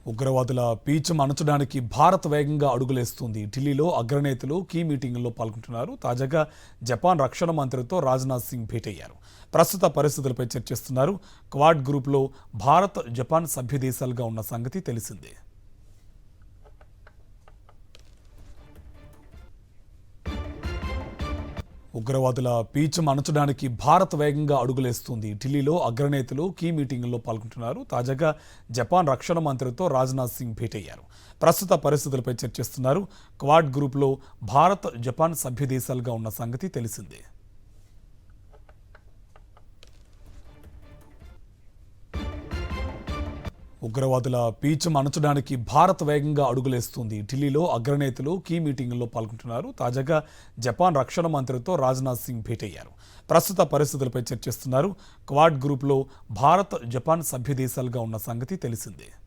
ఉగ్రవాదుల పీచం అణచడానికి భారత్ వేగంగా అడుగులేస్తుంది. ఢిల్లీలో అగ్రనేతలు కీ మీటింగుల్లో పాల్గొంటున్నారు. తాజాగా జపాన్ రక్షణ మంత్రితో రాజ్నాథ్ సింగ్ భేటయ్యారు. ప్రస్తుత పరిస్థితులపై చర్చిస్తున్నారు. క్వాడ్ గ్రూప్లో భారత్, జపాన్ సభ్య దేశాలుగా ఉన్న సంగతి తెలిసిందే. ఉగ్రవాదుల పీచం అణచడానికి భారత్ వేగంగా అడుగులేస్తుంది. ఢిల్లీలో అగ్రనేతలు కీ మీటింగుల్లో పాల్గొంటున్నారు. తాజాగా జపాన్ రక్షణ మంత్రితో రాజ్నాథ్ సింగ్ భేటయ్యారు. ప్రస్తుత పరిస్థితులపై చర్చిస్తున్నారు. క్వాడ్ గ్రూప్లో భారత్, జపాన్ సభ్య దేశాలుగా ఉన్న సంగతి తెలిసిందే. ఉగ్రవాదుల పీచం అణచడానికి భారత్ వేగంగా అడుగులేస్తుంది. ఢిల్లీలో అగ్రనేతలు కీ మీటింగుల్లో పాల్గొంటున్నారు. తాజాగా జపాన్ రక్షణ మంత్రితో రాజ్నాథ్ సింగ్ భేటయ్యారు. ప్రస్తుత పరిస్థితులపై చర్చిస్తున్నారు. క్వాడ్ గ్రూప్లో భారత్, జపాన్ సభ్య దేశాలుగా ఉన్న సంగతి తెలిసిందే.